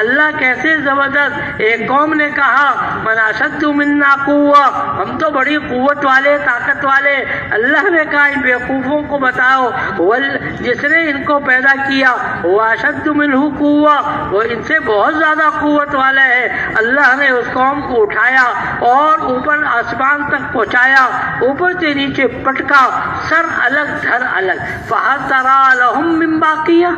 اللہ کیسے زبردست. ایک قوم نے کہا من اشد منا قوہ, ہم تو بڑی قوت والے طاقت والے. اللہ نے کہا ان بیوقوفوں کو بتاؤ جس نے ان کو پیدا کیا وہ اشد منہ قوہ, وہ ان سے بہت زیادہ قوت والا ہے. اللہ نے اس قوم کو اٹھایا اور اوپر آسمان تک پہنچایا, اوپر سے نیچے پٹکا, سر الگ دھر الگ. فَهَلْ تَرَىٰ لَهُم مِّن بَاقِيَةٍ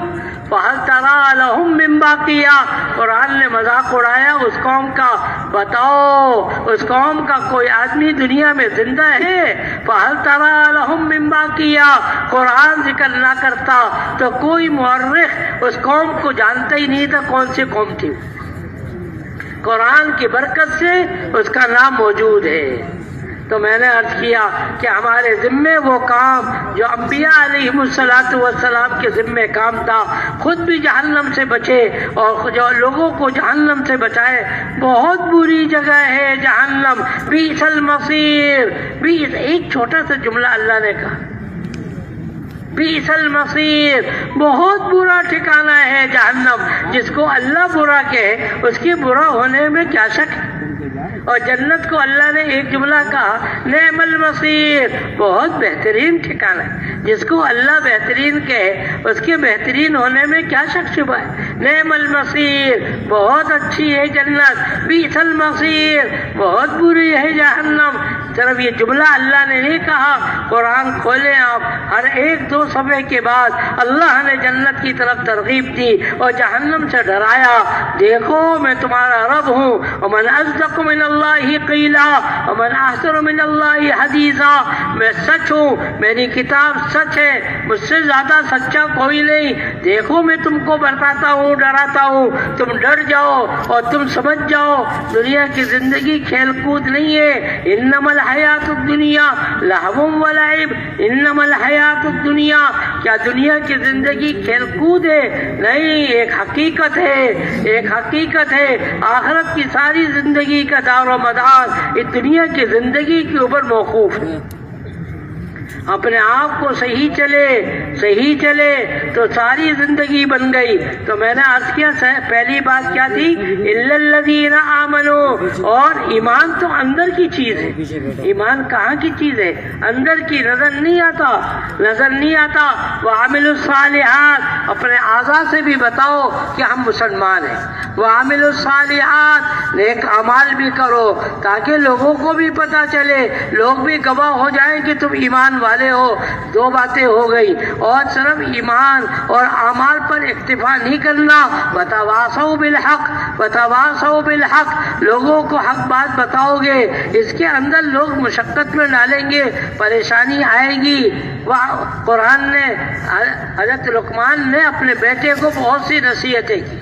فَهَلْ تَرَىٰ لَهُم مِّن بَاقِيَةٍ. قرآن نے مذاق اڑایا اس قوم کا. بتاؤ اس قوم کا کوئی آدمی دنیا میں زندہ ہے؟ فَهَلْ تَرَىٰ لَهُم مِّن بَاقِيَةٍ. قرآن ذکر نہ کرتا تو کوئی مورخ اس قوم کو جانتا ہی نہیں تھا کون سی قوم تھی. قرآن کی برکت سے اس کا نام موجود ہے. تو میں نے عرض کیا کہ ہمارے ذمے وہ کام جو انبیاء علیہ السلام کے ذمے کام تھا, خود بھی جہنم سے بچے اور جو لوگوں کو جہنم سے بچائے. بہت بری جگہ ہے جہنم, بئس المصیر. ایک چھوٹا سا جملہ اللہ نے کہا, بئس المصیر, بہت برا ٹھکانہ ہے جہنم. جس کو اللہ برا کہے اس کے برا ہونے میں کیا شک ہے. اور جنت کو اللہ نے ایک جملہ کہا نعم المصیر, بہت بہترین ٹھکانہ ہے. جس کو اللہ بہترین کہے اس کے بہترین ہونے میں کیا شک شبہ ہے. نعم المصیر, بہت اچھی ہے جنت. بئس المصیر, بہت بری ہے جہنم. صرف یہ جملہ اللہ نے نہیں کہا. قرآن کھولیں آپ, ہر ایک دو صفحے کے بعد اللہ نے جنت کی طرف ترغیب دی اور جہنم سے ڈرایا. دیکھو میں تمہارا رب ہوں, ومن اصدق من اللہ قیلا ومن احسن من اللہ حدیثا. میں سچ ہوں, میری کتاب سچ ہے, مجھ سے زیادہ سچا کوئی نہیں. دیکھو میں تم کو بتاتا ہوں, ڈراتا ہوں, تم ڈر جاؤ اور تم سمجھ جاؤ دنیا کی زندگی کھیل کود نہیں ہے. انما الحیات الدنیا لہو ولعب. انما الحیات الدنیا, کیا دنیا کی زندگی کھیل کود ہے؟ نہیں, ایک حقیقت ہے, ایک حقیقت ہے. آخرت کی ساری زندگی کا دار و مدار اس دنیا کی زندگی کے اوپر موقوف ہے. اپنے آپ کو صحیح چلے تو ساری زندگی بن گئی. تو میں نے عرض کیا پہلی بات کیا تھی, الا الذین آمنوا. اور ایمان تو اندر کی چیز ہے. ایمان کہاں کی چیز ہے؟ اندر کی, نظر نہیں آتا. وعملوا الصالحات, اپنے اعضاء سے بھی بتاؤ کہ ہم مسلمان ہیں. وعملوا الصالحات, نیک اعمال بھی کرو تاکہ لوگوں کو بھی پتہ چلے, لوگ بھی گواہ ہو جائیں کہ تم ایمان والے ہو. دو باتیں ہو گئی. اور صرف ایمان اور اعمال پر اکتفا نہیں کرنا. وتواصوا بالحق, لوگوں کو حق بات بتاؤ گے. اس کے اندر لوگ مشقت میں ڈالیں گے, پریشانی آئے گی. قرآن نے, حضرت لقمان نے اپنے بیٹے کو بہت سی نصیحتیں کی.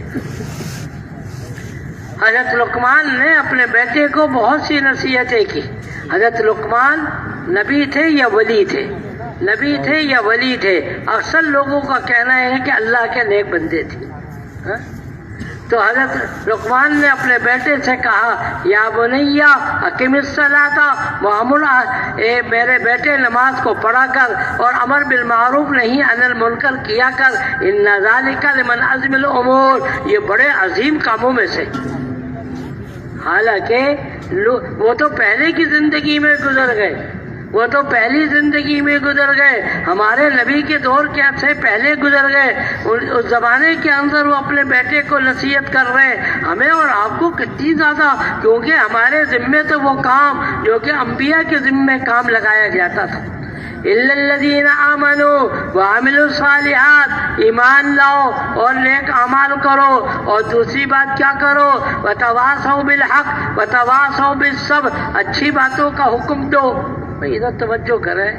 حضرت لقمان نے اپنے بیٹے کو بہت سی نصیحتیں کی. حضرت لقمان نبی تھے یا ولی تھے؟ نبی تھے یا ولی تھے؟ اکثر لوگوں کا کہنا ہے کہ اللہ کے نیک بندے تھے. تو حضرت لقمان نے اپنے بیٹے سے کہا یا بنیا اقم الصلاۃ وامر, اے میرے بیٹے نماز کو پڑھا کر اور امر بالمعروف نہیں عن المنکر کیا کر. ان ذالک لمن عزم الامور, یہ بڑے عظیم کاموں میں سے. حالانکہ وہ تو پہلے کی زندگی میں گزر گئے, وہ تو پہلی زندگی میں گزر گئے. ہمارے نبی کے دور کے سے پہلے گزر گئے. اس زمانے کے اندر وہ اپنے بیٹے کو نصیحت کر رہے ہیں. ہمیں اور آپ کو کتنی زیادہ, کیونکہ ہمارے ذمے تو وہ کام جو کہ انبیاء کے ذمے کام لگایا جاتا تھا. الا الذین آمنوا وعملوا الصالحات, ایمان لاؤ اور نیک اعمال کرو. اور دوسری بات کیا کرو؟ وتواصوا بالحق وتواصوا بالصبر, اچھی باتوں کا حکم دو. بھئی ادھر توجہ کریں,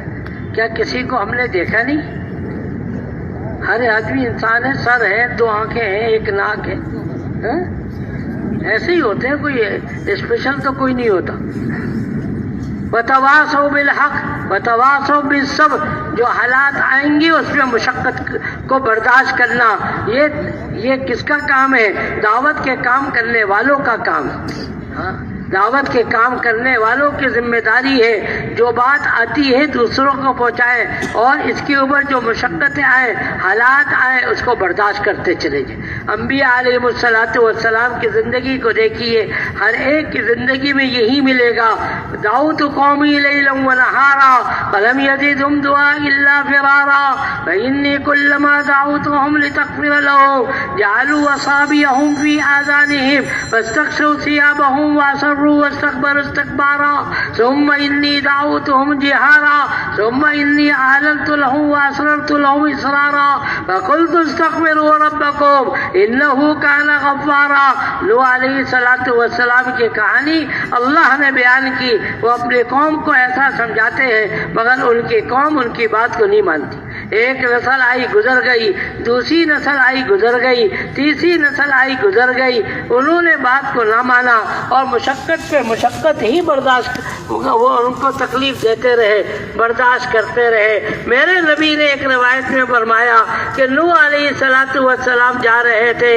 کیا کسی کو ہم نے دیکھا نہیں؟ ہر آدمی انسان ہے, سر ہے, دو آنکھیں ہیں, ایک ناک ہے, ایسے ہی ہوتے ہیں, کوئی اسپیشل تو کوئی نہیں ہوتا. وتواصوا بالحق وتواصوا بالصبر, جو حالات آئیں گے اس میں مشقت کو برداشت کرنا, یہ کس کا کام ہے؟ دعوت کے کام کرنے والوں کا کام ہے. دعوت کے کام کرنے والوں کی ذمہ داری ہے جو بات آتی ہے دوسروں کو پہنچائے اور اس کے اوپر جو مشقتیں آئیں حالات آئیں اس کو برداشت کرتے چلے جائیں۔ انبیاء علیہ والسلام کی زندگی کو دیکھیے، ہر ایک کی زندگی میں یہی ملے گا، دعوت قومی لیلا ونہارا فلم یزدہم دعائی الا فرارا فإنی کلما دعوتہم لتغفر لہم جعلوا اصابعہم فی آذانہم واستغشوا ثیابہم واسروا واستكبروا استكبارا ثم إني دعوتهم جهارا ثم إني أعلنت لهم وأسررت لهم إسرارا فقلت استغفروا ربكم إنه كان غفارا۔ نوح علیہ السلام کی کہانی اللہ نے بیان کی، وہ اپنے قوم کو ایسا سمجھاتے ہیں مگر ان کی قوم ان کی بات کو نہیں مانتی۔ ایک نسل آئی گزر گئی، دوسری نسل آئی گزر گئی، تیسری نسل آئی گزر گئی، انہوں نے بات کو نہ مانا اور مشقت پہ مشقت ہی برداشت، وہ ان کو تکلیف دیتے رہے، برداشت کرتے رہے۔ میرے نبی نے ایک روایت میں فرمایا کہ نوح علیہ السلام جا رہے تھے،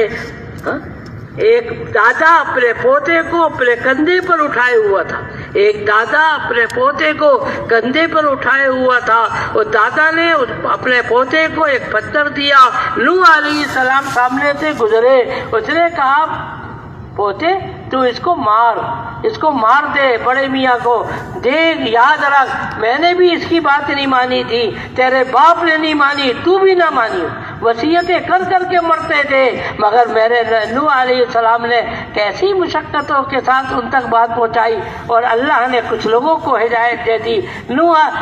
ایک دادا اپنے پوتے کو اپنے کندھے پر اٹھائے ہوا تھا، ایک دادا اپنے پوتے کو کندھے پر اٹھائے ہوا تھا، اور دادا نے اپنے پوتے کو ایک پتھر دیا۔ نوح علیہ السلام سامنے سے گزرے، اس نے کہا پوتے تو اس کو مار دے، بڑے میاں کو دیکھ، یاد رکھ میں نے بھی اس کی بات نہیں مانی تھی، تیرے باپ نے نہیں مانی، تو بھی نہ مانی، وصیتیں کر کر کے مرتے تھے، مگر میرے نوح علیہ السلام نے کیسی مشقتوں کے ساتھ ان تک بات پہنچائی اور اللہ نے کچھ لوگوں کو ہدایت دے دی۔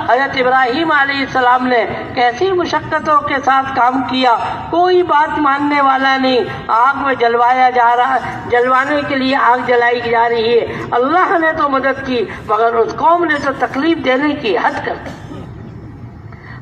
حضرت ابراہیم علیہ السلام نے کیسی مشقتوں کے ساتھ کام کیا، کوئی بات ماننے والا نہیں، آگ میں جلوایا جا رہا، جلوانے کے لیے آگ جلائی جا رہی ہے، اللہ نے تو مدد کی مگر اس قوم نے تو تکلیف دینے کی حد کر دی۔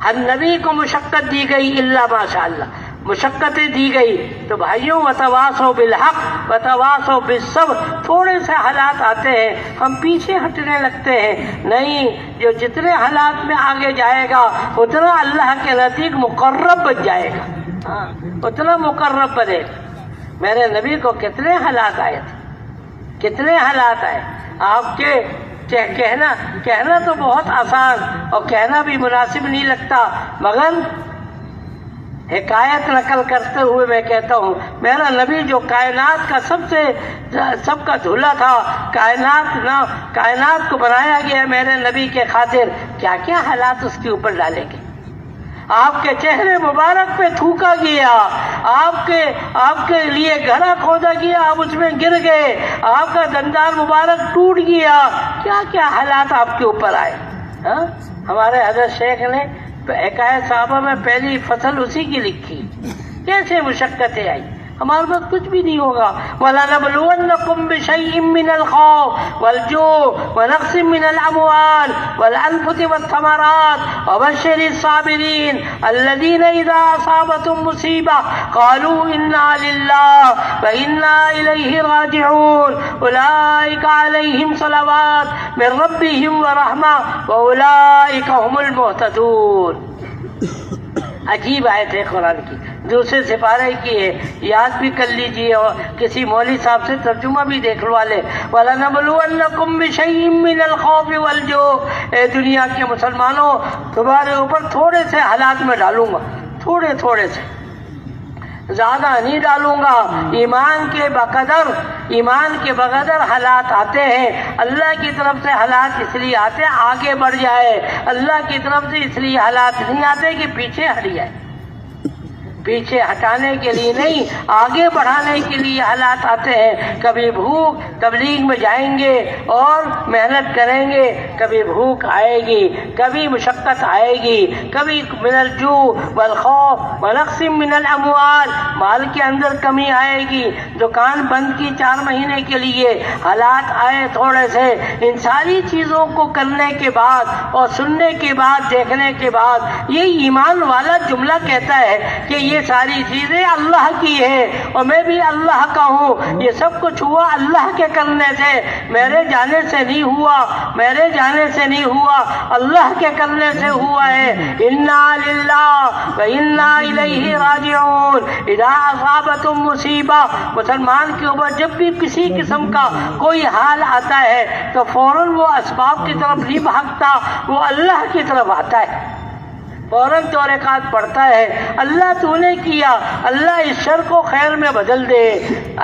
ہر نبی کو مشقت دی گئی الا ماشاء اللہ، مشقتیں دی گئی تو بھائیوں وتواصوا بالحق وتواصوا بالصبر، تھوڑے سے حالات آتے ہیں ہم پیچھے ہٹنے لگتے ہیں، نہیں، جو جتنے حالات میں آگے جائے گا اتنا اللہ کے نزدیک مقرب بن جائے گا، اتنا مقرب بنے گا۔ میرے نبی کو کتنے حالات آئے تھے، کتنے حالات آئے، آپ کے کہنا تو بہت آسان اور کہنا بھی مناسب نہیں لگتا، مگر حکایت نقل کرتے ہوئے میں کہتا ہوں میرا نبی جو کائنات کا سب کا دھلا تھا، کائنات کو بنایا گیا میرے نبی کے خاطر، کیا کیا حالات اس کے اوپر ڈالے گئے۔ آپ کے چہرے مبارک پہ تھوکا گیا، آپ کے لیے گھڑا کھودا گیا، آپ اس میں گر گئے، آپ کا دندان مبارک ٹوٹ گیا، کیا کیا حالات آپ کے اوپر آئے۔ ہمارے حضرت شیخ نے حکایت صحابہ میں پہلی فصل اسی کی لکھی، کیسے مشقتیں آئی۔ ہمارے پاس کچھ بھی نہیں ہوگا۔ وَلَنَبْلُوَنَّكُمْ بِشَيْءٍ مِّنَ الْخَوْفِ وَالْجُوعِ وَنَقْصٍ مِّنَ الْأَمْوَالِ وَالْأَنفُسِ وَالثَّمَرَاتِ وَبَشِّرِ الصَّابِرِينَ الَّذِينَ إِذَا أَصَابَتْهُم مُّصِيبَةٌ قَالُوا إِنَّا لِلَّهِ وَإِنَّا إِلَيْهِ رَاجِعُونَ أُولَٰئِكَ عَلَيْهِمْ صَلَوَاتٌ مِّن رَّبِّهِمْ وَرَحْمَةٌ وَأُولَٰئِكَ هُمُ الْمُهْتَدُونَ۔ عجیب آیت ہے قرآن کی، دوسرے سپارے کی ہے، یاد بھی کر لیجئے اور کسی مولوی صاحب سے ترجمہ بھی دیکھ لوا لے۔ وَلَنَبْلُوَنَّكُمْ بِشَيْءٍ مِّنَ الْخَوْفِ وَالْجُوعِ، اے دنیا کے مسلمانوں تمہارے اوپر تھوڑے سے حالات میں ڈالوں گا، تھوڑے سے، زیادہ نہیں ڈالوں گا۔ ایمان کے بقدر حالات آتے ہیں، اللہ کی طرف سے حالات اس لیے آتے ہیں آگے بڑھ جائے، اللہ کی طرف سے اس لیے حالات نہیں آتے کہ پیچھے ہٹ جائے، پیچھے ہٹانے کے لیے نہیں، آگے بڑھانے کے لیے حالات آتے ہیں۔ کبھی بھوک، تبلیغ میں جائیں گے اور محنت کریں گے، کبھی بھوک آئے گی، کبھی مشقت آئے گی، کبھی من الجوع والخوف ونقص من الاموال، مال کے اندر کمی آئے گی، دکان بند کی 4 مہینے کے لیے، حالات آئے تھوڑے سے۔ ان ساری چیزوں کو کرنے کے بعد اور سننے کے بعد، دیکھنے کے بعد، یہ ایمان والا جملہ کہتا ہے کہ یہ یہ ساری چیزیں اللہ کی ہے اور میں بھی اللہ کا ہوں. یہ سب کچھ ہوا اللہ کے کرنے سے, میرے جانے سے نہیں ہوا, میرے جانے سے نہیں ہوا, اللہ کے کرنے سے ہوا ہے. انا للہ و انا الیہ راجعون. اذا اصابتم مصیبہ, مسلمان کے اوپر جب بھی کسی قسم کا کوئی حال آتا ہے تو فوراً وہ اسباب کی طرف نہیں بھاگتا, وہ اللہ کی طرف آتا ہے, فوراً 2 رکعت پڑھتا ہے. اللہ تو نے کیا, اللہ اس شر کو خیر میں بدل دے.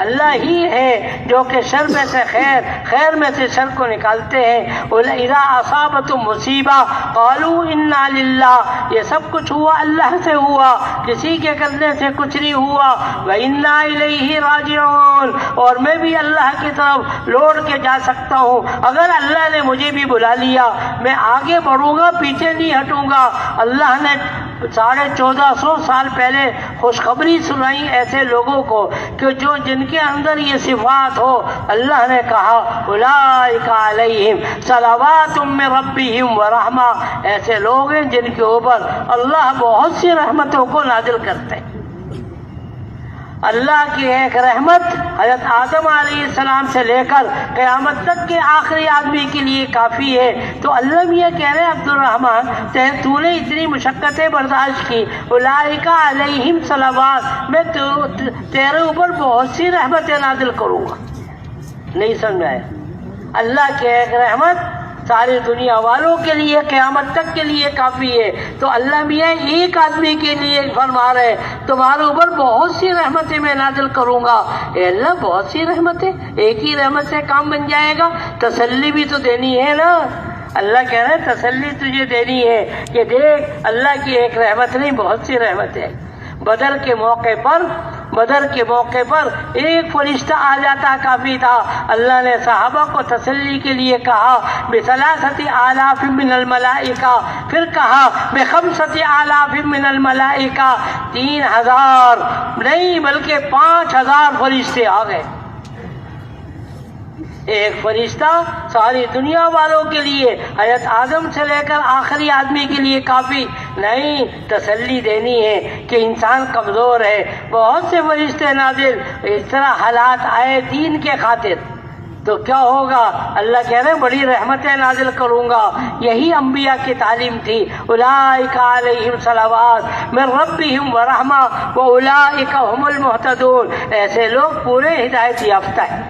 اللہ ہی ہے جو کہ شر میں سے خیر, خیر میں سے شر کو نکالتے ہیں. اذا اصابتم مصیبہ قالوا انا للہ. یہ سب کچھ ہوا اللہ سے ہوا, کسی کے کرنے سے کچھ نہیں ہوا. وانا الیہ راجعون. اور میں بھی اللہ کی طرف لوٹ کے جا سکتا ہوں. اگر اللہ نے مجھے بھی بلا لیا میں آگے بڑھوں گا, پیچھے نہیں ہٹوں گا. اللہ نے 1450 سال پہلے خوشخبری سنائی ایسے لوگوں کو کہ جن کے اندر یہ صفات ہو. اللہ نے کہا اولئک علیہم صلوات من ربہم ورحمہ. ایسے لوگ ہیں جن کے اوپر اللہ بہت سی رحمتوں کو نازل کرتے ہیں. اللہ کی ایک رحمت حضرت آدم علیہ السلام سے لے کر قیامت تک کے آخری آدمی کے لیے کافی ہے. تو اللہ بھی یہ کہہ رہے ہیں عبد الرحمن تو نے اتنی مشقتیں برداشت کی, اولئک علیہم صلوات, میں تیرے اوپر بہت سی رحمتیں نازل کروں گا. نہیں سمجھایا؟ اللہ کی ایک رحمت ساری دنیا والوں کے لیے قیامت تک کے لیے کافی ہے. تو اللہ میاں ایک آدمی کے لیے فرما رہے تمہارے اوپر بہت سی رحمتیں میں نازل کروں گا. اے اللہ بہت سی رحمتیں, ایک ہی رحمت سے کام بن جائے گا؟ تسلی بھی تو دینی ہے نا. اللہ کہہ رہے ہیں تسلی تجھے دینی ہے کہ دیکھ اللہ کی ایک رحمت نہیں بہت سی رحمتیں. بدر کے موقع پر ایک فرشتہ آ جاتا کافی تھا. اللہ نے صحابہ کو تسلی کے لیے کہا ب3,000 من الملائکہ, پھر کہا ب5,000 من الملائکہ. 3,000 نہیں بلکہ 5,000 فرشتے آ گئے. ایک فرشتہ ساری دنیا والوں کے لیے, حضرت آدم سے لے کر آخری آدمی کے لیے کافی نہیں. تسلی دینی ہے کہ انسان کمزور ہے. بہت سے فرشتے نازل, اس طرح حالات آئے دین کے خاطر تو کیا ہوگا؟ اللہ کہہ رہے ہیں بڑی رحمتیں نازل کروں گا. یہی انبیاء کی تعلیم تھی. اولئک علیہم صلوات من ربہم ورحمہ واولئک هم المہتدون. ایسے لوگ پورے ہدایت یافتہ ہیں.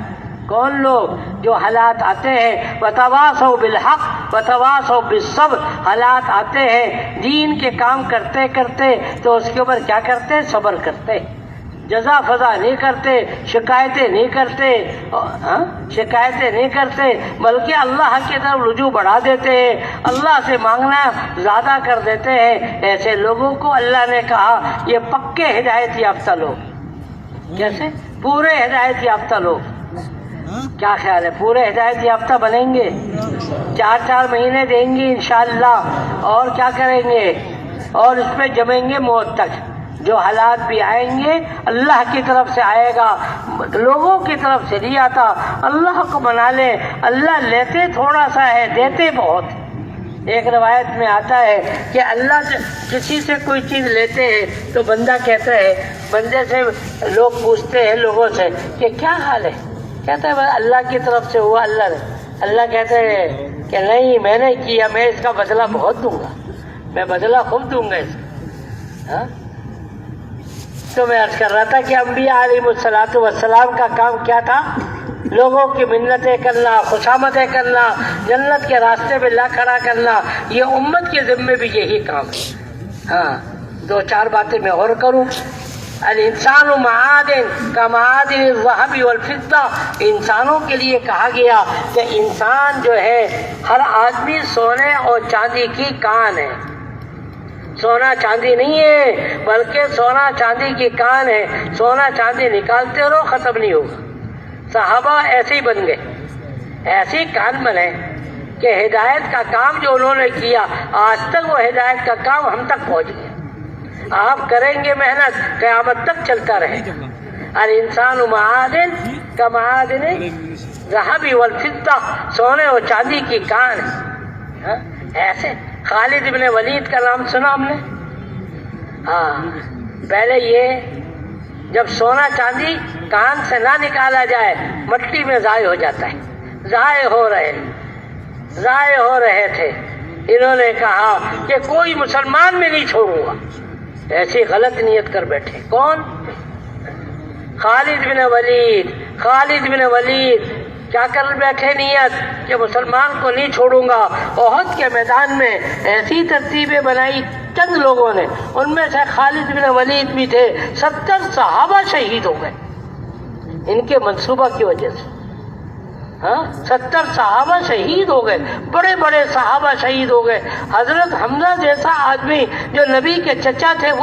کون لوگ؟ جو حالات آتے ہیں وتواصوا بالحق وتواصوا بالصبر. حالات آتے ہیں دین کے کام کرتے کرتے تو اس کے اوپر کیا کرتے؟ صبر کرتے, جزا فضا نہیں کرتے, شکایتیں نہیں کرتے بلکہ اللہ کی طرف رجوع بڑھا دیتے ہیں, اللہ سے مانگنا زیادہ کر دیتے ہیں. ایسے لوگوں کو اللہ نے کہا یہ پکے ہدایت یافتہ لوگ. کیسے؟ پورے ہدایت یافتہ لوگ. کیا خیال ہے پورے ہدایت یافتہ بنیں گے؟ 4 مہینے دیں گے انشاءاللہ, اور کیا کریں گے؟ اور اس پہ جمیں گے موت تک. جو حالات بھی آئیں گے اللہ کی طرف سے آئے گا, لوگوں کی طرف سے نہیں آتا. اللہ کو منا لے. اللہ لیتے تھوڑا سا ہے, دیتے بہت. ایک روایت میں آتا ہے کہ اللہ سے کسی سے کوئی چیز لیتے ہیں تو بندہ کہتا ہے, بندے سے لوگ پوچھتے ہیں لوگوں سے کہ کیا حال ہے, کہتا ہے اللہ کی طرف سے ہوا. اللہ کہتے ہیں کہ نہیں میں نے کیا, میں اس کا بدلہ بہت دوں گا, میں بدلہ خوب دوں گا اس کا. تو میں عرض کر رہا تھا کہ انبیاء علیہ الصلوۃ والسلام کا کام کیا تھا؟ لوگوں کی منتیں کرنا, خوشامدیں کرنا, جنت کے راستے میں لا کھڑا کرنا. یہ امت کے ذمے بھی یہی کام ہے. 2-4 باتیں میں اور کروں. الانسان معادن کا معادن الذهب والفضہ. انسانوں کے لیے کہا گیا کہ انسان جو ہے ہر آدمی سونے اور چاندی کی کان ہے. سونا چاندی نہیں ہے بلکہ سونا چاندی کی کان ہے. سونا چاندی نکالتے رہو ختم نہیں ہوگا. صحابہ ایسے ہی بن گئے, ایسے کان بنے کہ ہدایت کا کام جو انہوں نے کیا آج تک وہ ہدایت کا کام ہم تک پہنچ گیا. آپ کریں گے محنت قیامت تک چلتا رہے گا. الانسان معادن کا معادن الذهب والفضہ. سونے اور چاندی کی کان ہے. ایسے خالد ابن ولید کا نام سنا ہم نے؟ پہلے یہ جب سونا چاندی کان سے نہ نکالا جائے مٹی میں ضائع ہو جاتا ہے. ضائع ہو رہے تھے. انہوں نے کہا کہ کوئی مسلمان میں نہیں چھوڑوں گا. ایسی غلط نیت کر بیٹھے. کون؟ خالد بن ولید کیا کر بیٹھے نیت کہ مسلمان کو نہیں چھوڑوں گا. احد کے میدان میں ایسی ترتیبیں بنائی چند لوگوں نے, ان میں سے خالد بن ولید بھی تھے. 70 صحابہ شہید ہو گئے ان کے منصوبہ کی وجہ سے. 70 صحابہ شہید ہو گئے, بڑے بڑے صحابہ شہید ہو گئے. حضرت حمزہ جیسا آدمی جو نبی کے چچا تھے وہ